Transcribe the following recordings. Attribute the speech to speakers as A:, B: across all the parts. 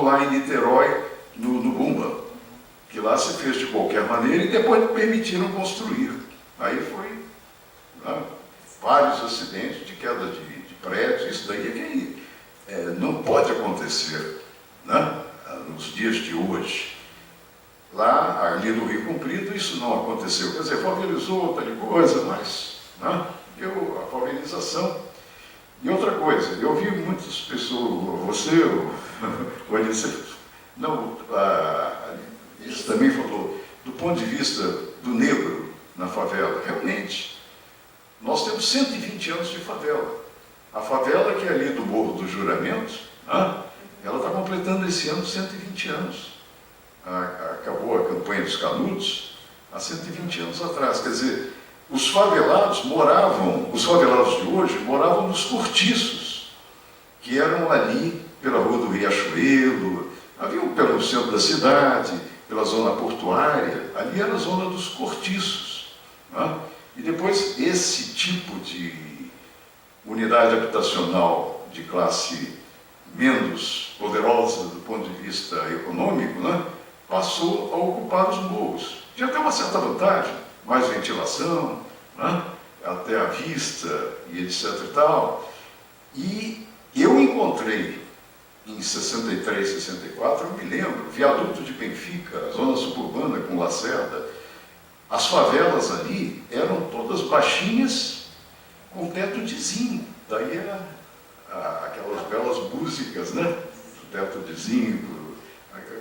A: como lá em Niterói, no Bumba, que lá se fez de qualquer maneira e depois permitiram construir. Aí foi, né, vários acidentes de queda de prédios. Isso daí é que não pode acontecer, né, nos dias de hoje. Lá, ali no Rio Comprido, isso não aconteceu. Quer dizer, favelizou outra coisa, mas, né, a favelização. E outra coisa, eu vi muitas pessoas, você, não, isso também falou, do ponto de vista do negro na favela. Realmente, nós temos 120 anos de favela. A favela que é ali do Morro do Juramento, né, ela está completando esse ano 120 anos. Acabou a campanha dos Canudos há 120 anos atrás. Quer dizer, os favelados de hoje moravam nos cortiços, que eram ali pela Rua do Riachuelo, havia pelo centro da cidade, pela zona portuária, ali era a zona dos cortiços, né? E depois esse tipo de unidade habitacional de classe menos poderosa do ponto de vista econômico, né, passou a ocupar os morros. Tinha até uma certa vantagem, mais ventilação, né, até a vista e etc e tal. E eu encontrei em 63, 64, eu me lembro, Viaduto de Benfica, zona suburbana com Lacerda, as favelas ali eram todas baixinhas com teto de zinco. Daí era aquelas belas músicas, né? Do teto de zinco,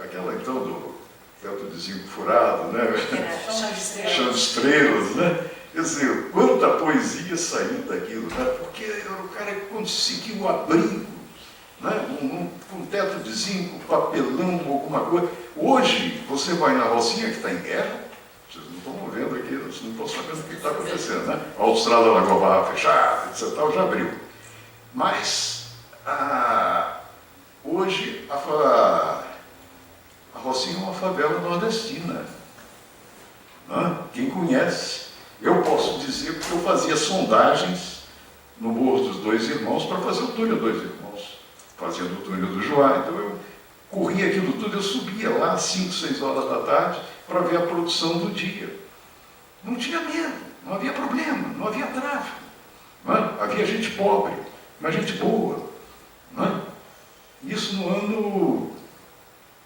A: aquela então do teto de zinco furado, né? Chão de estrelas, né? Quer dizer, quanta poesia saiu daquilo, né? Porque era o cara que conseguiu o abrigo, né? Com teto de zinco, papelão, alguma coisa. Hoje, você vai na Rocinha, que está em guerra, vocês não estão vendo aqui, vocês não estão sabendo o que está acontecendo, né? A autostrada Lagoa Barra fechada, etc., já abriu. Mas, hoje, a Rocinha é uma favela nordestina. Né? Quem conhece, eu posso dizer, porque eu fazia sondagens no Morro dos Dois Irmãos para fazer o túnel Dois Irmãos, fazendo o túnel do Joá. Então eu corria aquilo tudo, eu subia lá às 5, 6 horas da tarde para ver a produção do dia. Não tinha medo, não havia problema, não havia tráfego. Não é? Havia gente pobre, mas gente boa. Não é? Isso no ano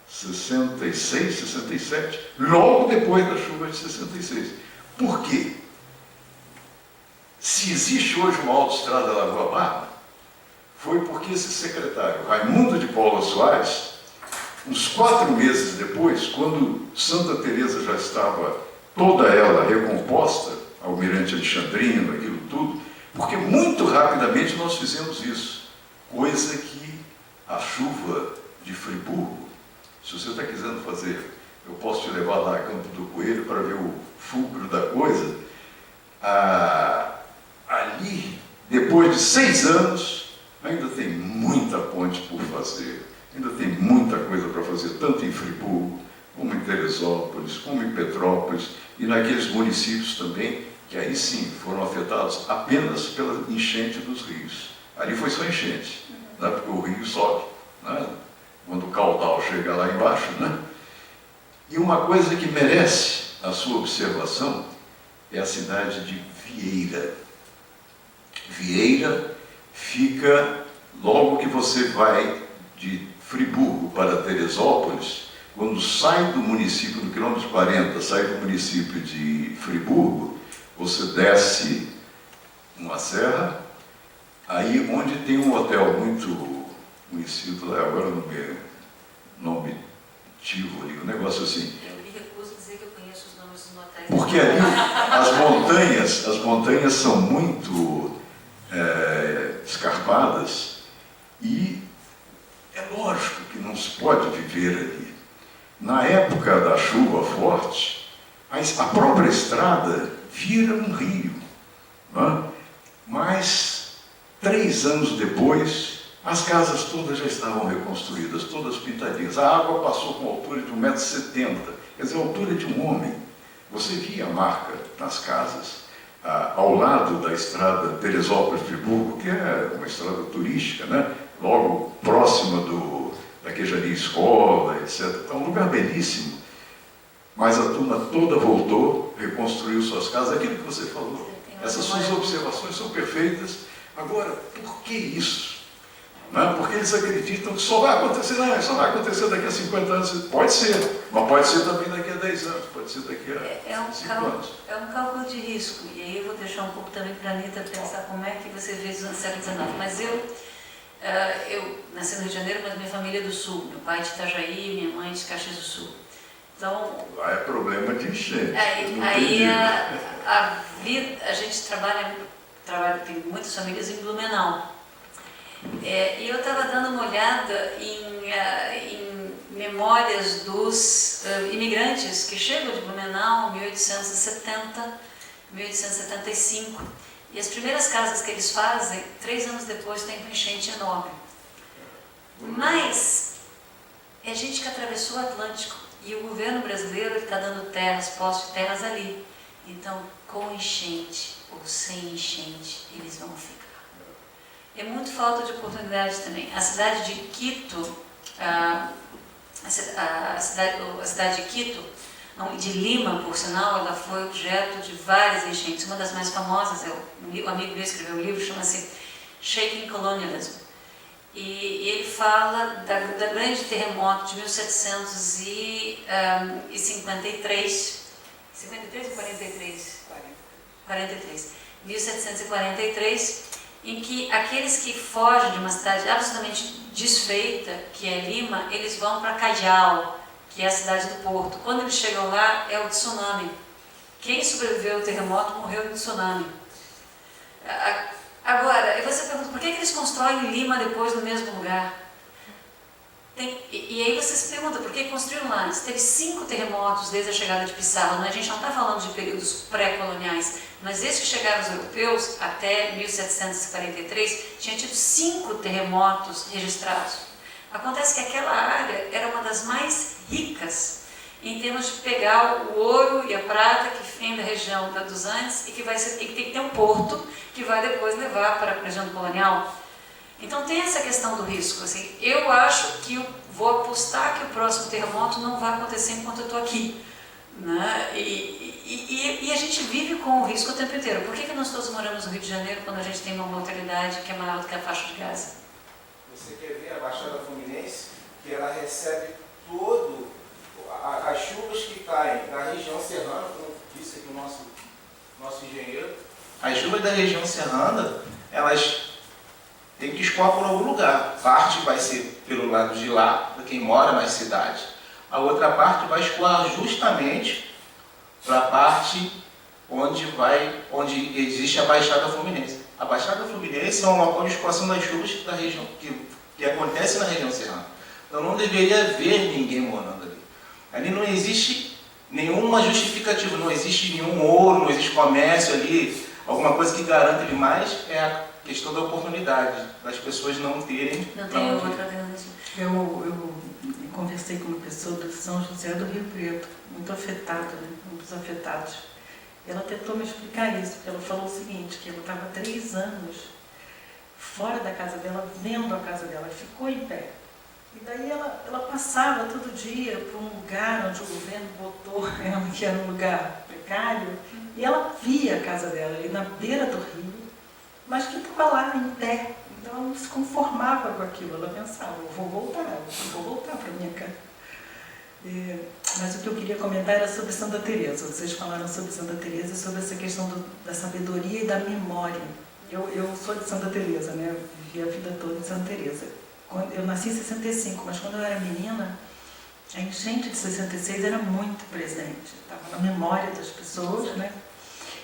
A: 66, 67, logo depois da chuva de 66. Por quê? Se existe hoje uma autoestrada Lagoa Barra, foi porque esse secretário, Raimundo de Paula Soares, uns 4 meses depois, quando Santa Teresa já estava toda ela recomposta, Almirante Alexandrino, aquilo tudo, porque muito rapidamente nós fizemos isso, coisa que a chuva de Friburgo, se você está querendo fazer, eu posso te levar lá a Campo do Coelho para ver o fulcro da coisa. Ali, depois de 6 anos, ainda tem muita ponte por fazer, ainda tem muita coisa para fazer, tanto em Friburgo, como em Teresópolis, como em Petrópolis, e naqueles municípios também, que aí sim foram afetados apenas pela enchente dos rios. Ali foi só enchente, né? Porque o rio sobe, né? Quando o caudal chega lá embaixo, né? E uma coisa que merece a sua observação é a cidade de Vieira. Vieira fica, logo que você vai de Friburgo para Teresópolis, quando sai do município, do quilômetro 40, sai do município de Friburgo, você desce uma serra, aí onde tem um hotel muito conhecido, lá agora não me nome Tivoli, um negócio assim.
B: Eu me recuso a dizer que eu conheço os nomes dos hotéis.
A: Porque ali as montanhas são muito escarpadas e é lógico que não se pode viver ali. Na época da chuva forte, a própria estrada vira um rio. Né? Mas 3 anos depois, as casas todas já estavam reconstruídas, todas pintadinhas. A água passou com a altura de 1,70 m, quer dizer, a altura de um homem. Você via a marca nas casas, ao lado da estrada Teresópolis-Friburgo, que é uma estrada turística, né? Logo próxima Queijaria Escola, etc. É um lugar belíssimo, mas a turma toda voltou, reconstruiu suas casas, aquilo que você falou. Essas suas observações são perfeitas. Agora, por que isso? Não, porque eles acreditam que só vai acontecer, não, só vai acontecer daqui a 50 anos. Pode ser, mas pode ser também daqui a 10 anos, pode ser daqui a 5 anos.
B: É um cálculo de risco, e aí eu vou deixar um pouco também para a Anitta pensar como é que você vê isso no século XIX. Mas eu nasci no Rio de Janeiro, mas minha família é do Sul. Meu pai de Itajaí, minha mãe de Caxias do Sul. Então,
A: lá é problema de enchente.
B: Aí a vida, a gente trabalha, tem muitas famílias em Blumenau. E eu estava dando uma olhada em memórias dos imigrantes que chegam de Blumenau em 1870, 1875. E as primeiras casas que eles fazem, 3 anos depois, tem uma enchente enorme. Mas é gente que atravessou o Atlântico e o governo brasileiro está dando terras, postos de terras ali. Então, com enchente ou sem enchente, eles vão ficar. É muito falta de oportunidade também. A cidade de Quito, a cidade de Quito, de Lima, por sinal, ela foi objeto de várias enchentes. Uma das mais famosas, um amigo meu escreveu um livro, chama-se Shaking Colonialism. E ele fala da grande terremoto de 1753, 53 ou 43? 43. 1743, em que aqueles que fogem de uma cidade absolutamente desfeita, que é Lima, eles vão para Callao, que é a cidade do Porto. Quando eles chegam lá, é o tsunami. Quem sobreviveu ao terremoto morreu no tsunami. Agora, você pergunta, por que eles constroem Lima depois no mesmo lugar? E aí você se pergunta, por que construíram lá? Teve 5 terremotos desde a chegada de Pizarro, né? A gente não está falando de períodos pré-coloniais, mas desde que chegaram os europeus, até 1743, tinha tido 5 terremotos registrados. Acontece que aquela área era uma das mais ricas em termos de pegar o ouro e a prata que vem da região dos Andes e que tem que ter um porto que vai depois levar para a região colonial. Então tem essa questão do risco. Assim, eu acho que vou apostar que o próximo terremoto não vai acontecer enquanto eu estou aqui. Né? E a gente vive com o risco o tempo inteiro. Por que nós todos moramos no Rio de Janeiro quando a gente tem uma mortalidade que é maior do que a faixa de Gaza?
C: Você quer ver a Baixada Fluminense, que ela recebe as chuvas que caem na região serrana, como disse aqui o nosso engenheiro. As chuvas da região serrana, elas têm que escoar por algum lugar. Parte vai ser pelo lado de lá, para quem mora nas cidades. A outra parte vai escoar justamente para a parte onde existe a Baixada Fluminense. A Baixada Fluminense é um local de escoação das chuvas da região, que acontece na região serrana. Então não deveria haver ninguém morando ali. Ali não existe nenhuma justificativa, não existe nenhum ouro, não existe comércio ali, alguma coisa que garanta demais é a questão da oportunidade, das pessoas não terem...
B: Não tem outra alternativa.
D: Eu conversei com uma pessoa do São José do Rio Preto, muito afetada, né? Um dos afetados. Ela tentou me explicar isso, porque ela falou o seguinte, que ela estava 3 anos fora da casa dela, vendo a casa dela, ficou em pé. E daí ela passava todo dia por um lugar onde o governo botou ela, que era um lugar precário, e ela via a casa dela ali na beira do rio, mas que estava lá em pé. Então ela não se conformava com aquilo, ela pensava, eu vou voltar para a minha casa. Mas o que eu queria comentar era sobre Santa Teresa. Vocês falaram sobre Santa Teresa e sobre essa questão da sabedoria e da memória. Eu sou de Santa Teresa, né? Eu vivi a vida toda em Santa Teresa. Eu nasci em 65, mas quando eu era menina, a enchente de 66 era muito presente. Estava na memória das pessoas, né?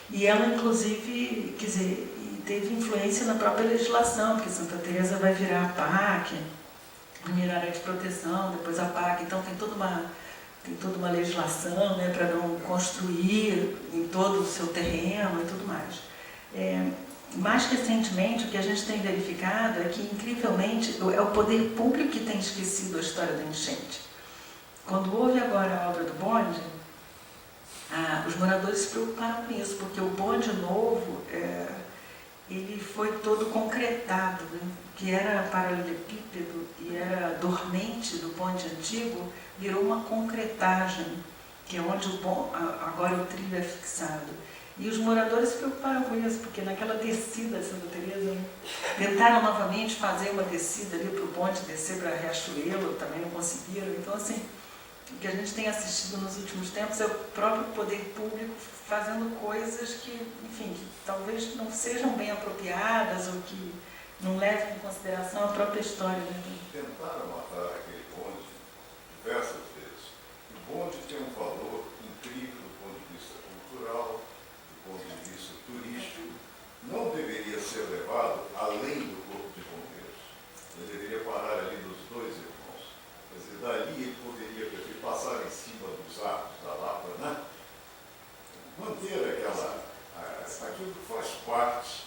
D: E ela, inclusive, quer dizer, teve influência na própria legislação, porque Santa Teresa vai virar a PAC, primeira área de proteção, depois a PAC, então tem toda uma legislação, né, para não construir em todo o seu terreno e tudo mais. Mais recentemente, o que a gente tem verificado é que, incrivelmente, é o poder público que tem esquecido a história da enchente. Quando houve agora a obra do bonde, os moradores se preocuparam com isso, porque o bonde novo ele foi todo concretado, né? Que era paralelepípedo e era dormente do bonde antigo, virou uma concretagem, que é onde agora o trilho é fixado. E os moradores se preocuparam com isso, porque naquela descida de Santa Teresa, né, tentaram novamente fazer uma descida ali para o bonde descer para Riachuelo, também não conseguiram. Então, assim, o que a gente tem assistido nos últimos tempos é o próprio poder público fazendo coisas que, enfim, que talvez não sejam bem apropriadas ou que não levem em consideração a própria história. Né?
A: Tentaram matar aquele bonde diversas vezes. O bonde tem um valor incrível do ponto de vista cultural, do ponto de vista turístico. Não deveria ser levado além do Corpo de Bombeiros. Ele deveria parar ali nos Dois Irmãos. Quer dizer, dali ele poderia passar em cima dos arcos da Lapa, né? Manter aquilo que faz parte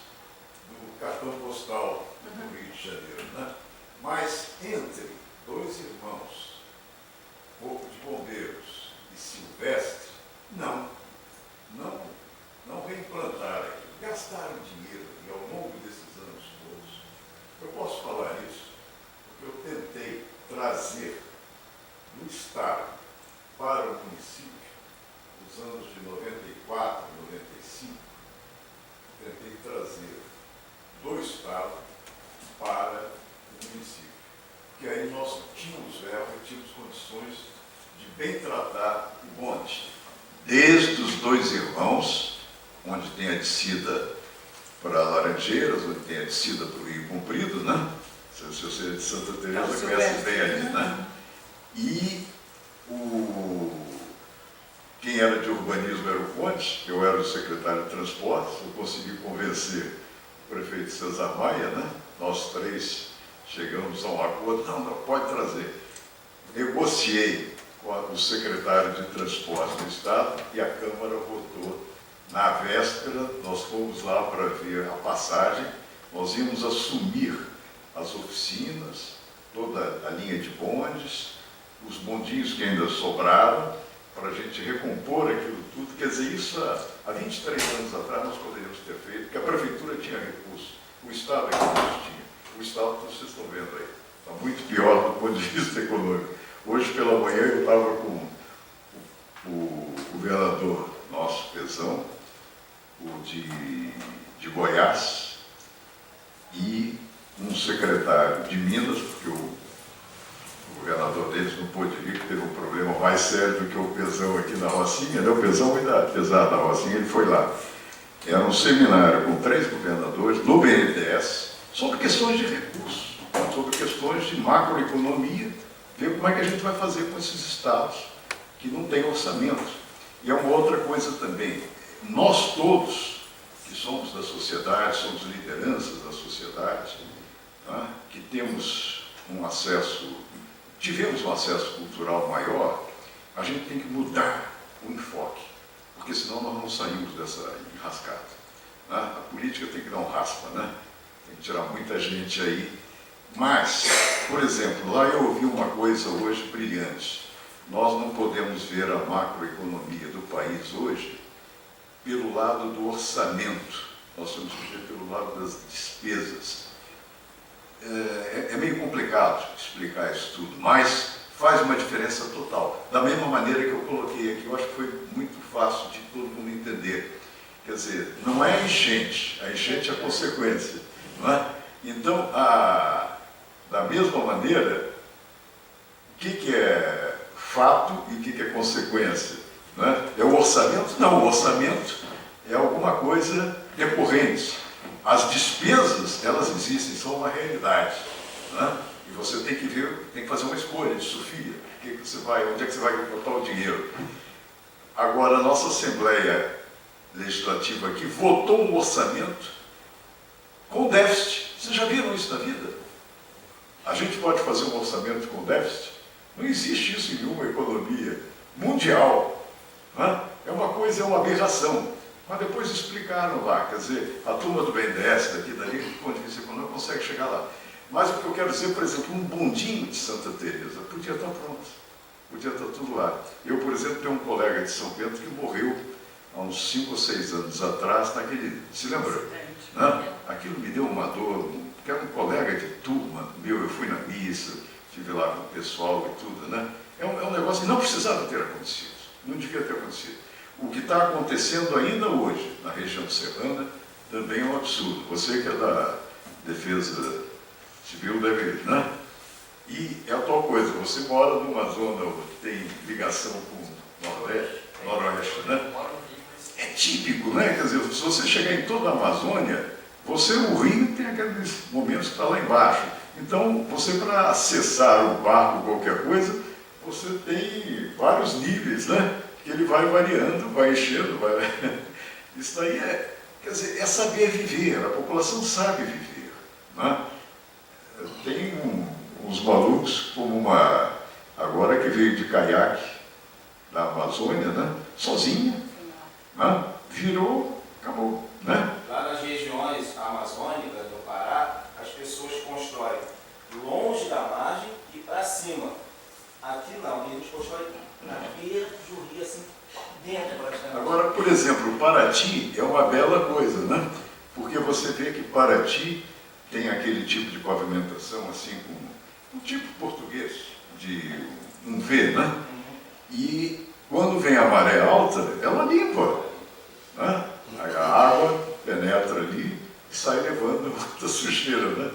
A: do cartão postal do Rio de Janeiro, né? Mas entre Dois Irmãos, Corpo de Bombeiros e Silvestre, não reimplantaram aquilo. Gastaram dinheiro e ao longo desses anos todos. Eu posso falar isso porque eu tentei trazer do Estado para o município, nos anos de 94, 95, tentei trazer do Estado para o município. Porque aí nós tínhamos verba e tínhamos condições de bem tratar o bonde. Desde os Dois Irmãos, onde tem a descida para Laranjeiras, onde tem a descida para o Rio Comprido, né? Se você é de Santa Teresa, conhece bem ali, né? E quem era de urbanismo era o Ponte, eu era o secretário de transportes, eu consegui convencer o prefeito César Maia, né? Nós três chegamos a um acordo, não pode trazer. Negociei com o secretário de transportes do Estado e a Câmara votou. Na véspera, nós fomos lá para ver a passagem, nós íamos assumir as oficinas, toda a linha de bondes, os bondinhos que ainda sobraram, para a gente recompor aquilo tudo. Quer dizer, isso há 23 anos atrás nós poderíamos ter feito, porque a Prefeitura tinha recurso, o Estado é que não tinha. O Estado, vocês estão vendo aí, está muito pior do ponto de vista econômico. Hoje pela manhã eu estava com o governador nosso, Pezão, o de Goiás, e um secretário de Minas, porque o governador deles não pôde vir, porque teve um problema mais sério do que o Pezão aqui na Rocinha, né? O Pezão ainda, apesar da Rocinha, ele foi lá. Era um seminário com 3 governadores no BNDES sobre questões de recursos, sobre questões de macroeconomia, ver como é que a gente vai fazer com esses estados que não têm orçamento. E é uma outra coisa também, nós todos, que somos da sociedade, somos lideranças da sociedade, tá? Que temos um acesso, tivemos um acesso cultural maior, a gente tem que mudar o enfoque, porque senão nós não saímos dessa enrascada. Né? A política tem que dar um raspa, né? Tem que tirar muita gente aí. Mas, por exemplo, lá eu ouvi uma coisa hoje brilhante. Nós não podemos ver a macroeconomia do país hoje pelo lado do orçamento, nós temos que ver pelo lado das despesas. É meio complicado explicar isso tudo, mas faz uma diferença total. Da mesma maneira que eu coloquei aqui, eu acho que foi muito fácil de todo mundo entender. Quer dizer, não é a enchente é a consequência. Não é? Então, da mesma maneira, o que é fato e o que é consequência? Não é? É o orçamento? Não, o orçamento é alguma coisa decorrente. As despesas, elas existem, são uma realidade. Não é? E você tem que ver, tem que fazer uma escolha de Sofia. Onde é que você vai botar o dinheiro? Agora, a nossa Assembleia Legislativa aqui votou um orçamento com déficit. Vocês já viram isso na vida? A gente pode fazer um orçamento com déficit? Não existe isso em nenhuma economia mundial. Não é? É uma coisa, é uma aberração. Mas depois explicaram lá, quer dizer, a turma do BNDES, daqui dali, do ponto de vista econômico, consegue chegar lá. Mas o que eu quero dizer, por exemplo, um bondinho de Santa Teresa podia estar pronto, podia estar tudo lá. Eu, por exemplo, tenho um colega de São Pedro que morreu há uns 5 ou 6 anos atrás, naquele, se lembra? né? Aquilo me deu uma dor, porque era um colega de turma meu, eu fui na missa, estive lá com o pessoal e tudo, né? É um negócio que não precisava ter acontecido, não devia ter acontecido. O que está acontecendo ainda hoje, na região serrana, também é um absurdo. Você que é da Defesa Civil deve, né? E é a tal coisa, você mora numa zona que tem ligação com o Noroeste, né? É típico, né? Quer dizer, se você chegar em toda a Amazônia, o rio tem aqueles momentos que está lá embaixo. Então, você para acessar o barco, qualquer coisa, você tem vários níveis, né? Que ele vai variando, vai enchendo, vai... Isso daí quer dizer, é saber viver, a população sabe viver, né? Tem uns malucos, como agora que veio de caiaque da Amazônia, né? Sozinha, né? Virou, acabou, né?
C: Lá nas regiões amazônicas do Pará, as pessoas constroem longe da margem e para cima. Aqui não, aqui a gente constrói na beira do rio, assim, dentro praticamente.
A: Agora, por exemplo, Paraty é uma bela coisa, né? Porque você vê que Paraty tem aquele tipo de pavimentação, assim, com um tipo português, de um V, né? E quando vem a maré alta, ela limpa, né? A água penetra ali e sai levando muita sujeira, né?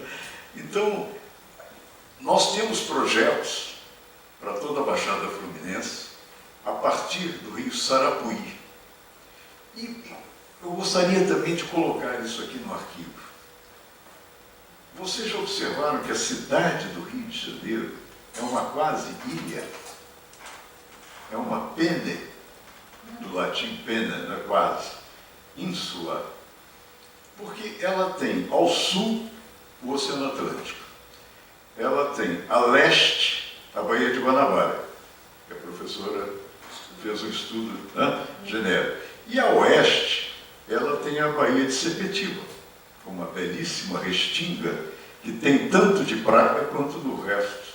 A: Então, nós temos projetos para toda a Baixada Fluminense a partir do rio Sarapuí. E eu gostaria também de colocar isso aqui no arquivo. Vocês já observaram que a cidade do Rio de Janeiro é uma quase ilha? É uma pene, do latim pena, né, quase, ínsula, porque ela tem ao sul o Oceano Atlântico, ela tem a leste a Baía de Guanabara, que a professora fez um estudo, né, genérico, e a oeste ela tem a Baía de Sepetiba, uma belíssima restinga que tem tanto de praia quanto do resto